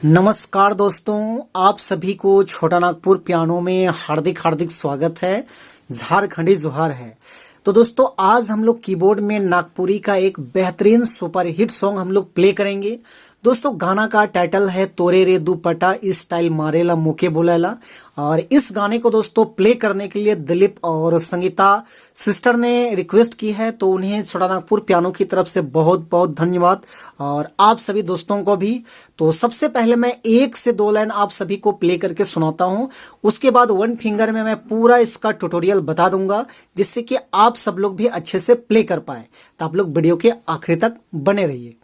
नमस्कार दोस्तों, आप सभी को छोटा नागपुर पियानो में हार्दिक हार्दिक स्वागत है। झारखंडी जोहार है। तो दोस्तों, आज हम लोग कीबोर्ड में नागपुरी का एक बेहतरीन सुपर हिट सॉन्ग हम लोग प्ले करेंगे। दोस्तों, गाना का टाइटल है तोरे रे दुपट्टा स्टाइल मारेला मुके बोलेला। और इस गाने को दोस्तों प्ले करने के लिए दिलीप और संगीता सिस्टर ने रिक्वेस्ट की है, तो उन्हें छोटा नागपुर पियानो की तरफ से बहुत बहुत धन्यवाद और आप सभी दोस्तों को भी। तो सबसे पहले मैं 1 से 2 लाइन आप सभी को प्ले करके सुनाता हूं, उसके बाद 1 फिंगर में मैं पूरा इसका ट्यूटोरियल बता दूंगा, जिससे कि आप सब लोग भी अच्छे से प्ले कर पाए। तो आप लोग वीडियो के आखिरी तक बने रहिए।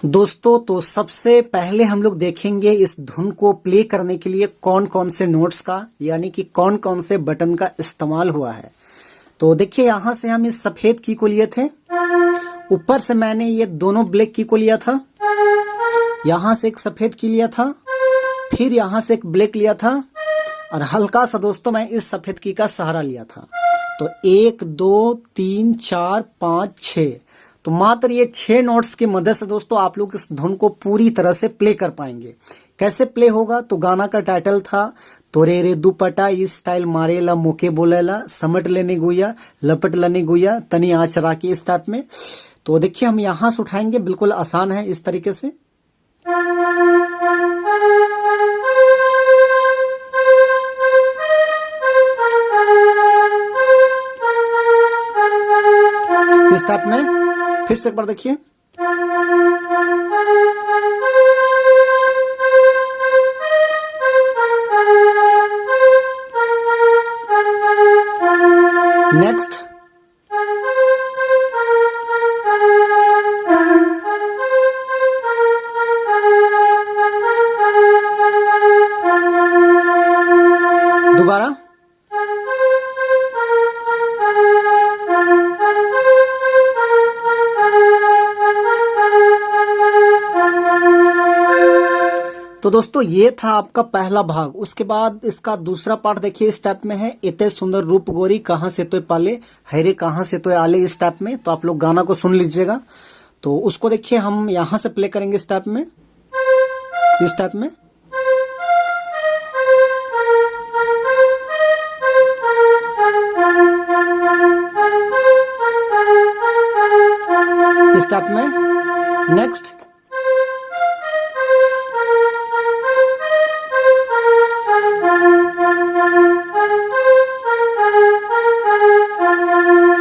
दोस्तों, तो सबसे पहले हम लोग देखेंगे इस धुन को प्ले करने के लिए कौन कौन से नोट्स का, यानी कि कौन कौन से बटन का इस्तेमाल हुआ है। तो देखिए, यहां से हम इस सफेद की को लिए थे, ऊपर से मैंने ये दोनों ब्लैक की को लिया था, यहां से एक सफेद की लिया था, फिर यहां से एक ब्लैक लिया था और हल्का सा दोस्तों मैं इस सफेद की का सहारा लिया था। तो 1 2 3 4 5 6, तो मात्र ये 6 नोट्स की मदद से दोस्तों आप लोग इस धुन को पूरी तरह से प्ले कर पाएंगे। कैसे प्ले होगा? तो गाना का टाइटल था तोरे रे दुपट्टा स्टाइल मारेला मुके बोलेला, समट लेने गुया लपट लेने गुया तनी आचरा की, इस टाइप में। तो देखिए, हम यहां से उठाएंगे, बिल्कुल आसान है इस तरीके से। इस टाइप में फिर से एक बार देखिए। नेक्स्ट, दोबारा, तो दोस्तों ये था आपका पहला भाग। उसके बाद इसका दूसरा पार्ट देखिए, इस टाइप में है, इतने सुंदर रूप गोरी कहाँ से तो पाले हैरे कहाँ से तो आले, इस टाइप में। तो आप लोग गाना को सुन लीजिएगा। तो उसको देखिए, हम यहां से प्ले करेंगे इस टाइप में, इस टाइप में। इस टाइप में। नेक्स्ट,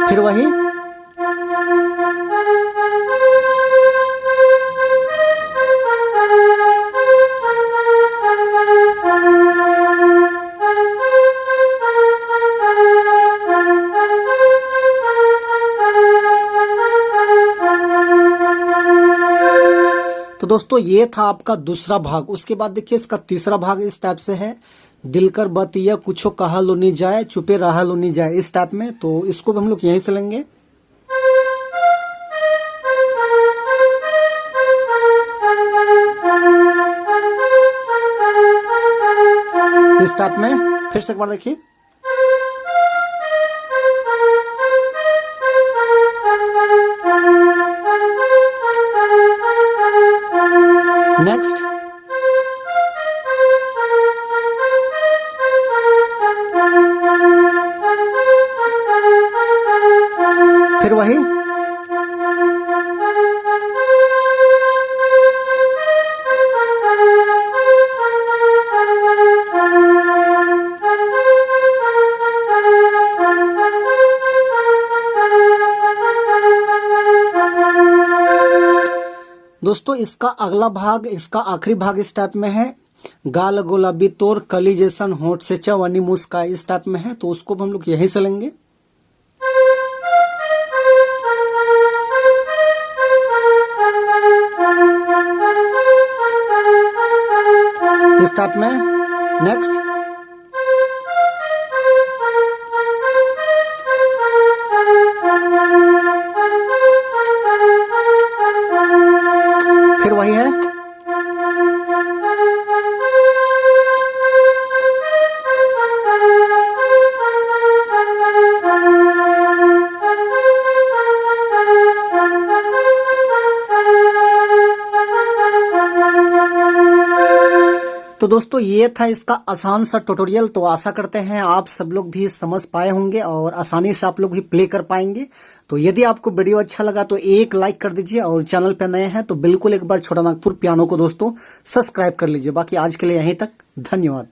फिर वही। तो दोस्तों ये था आपका दूसरा भाग। उसके बाद देखिए इसका तीसरा भाग इस टाइप से है, दिल कर बतिया कुछो कहा लो नहीं जाए, चुपे रहा लो नहीं जाए, इस टाइप में। तो इसको भी हम लोग यहीं से लेंगे। इस टाइप में फिर से एक बार देखिए। नेक्स्ट फिर वही। दोस्तों इसका अगला भाग, इसका आखिरी भाग इस टाइप में है। गाल गुलाबी तोर कली जैसन होठ से चवनी मुस्का, इस टाइप में है। तो उसको हम लोग यहीं से लेंगे। इस टाइप में। नेक्स्ट फिर वही है। तो दोस्तों ये था इसका आसान सा ट्यूटोरियल। तो आशा करते हैं आप सब लोग भी समझ पाए होंगे और आसानी से आप लोग भी प्ले कर पाएंगे। तो यदि आपको वीडियो अच्छा लगा तो एक लाइक कर दीजिए, और चैनल पे नए हैं तो बिल्कुल एक बार छोटा नागपुर पियानो को दोस्तों सब्सक्राइब कर लीजिए। बाकी आज के लिए यहीं तक, धन्यवाद।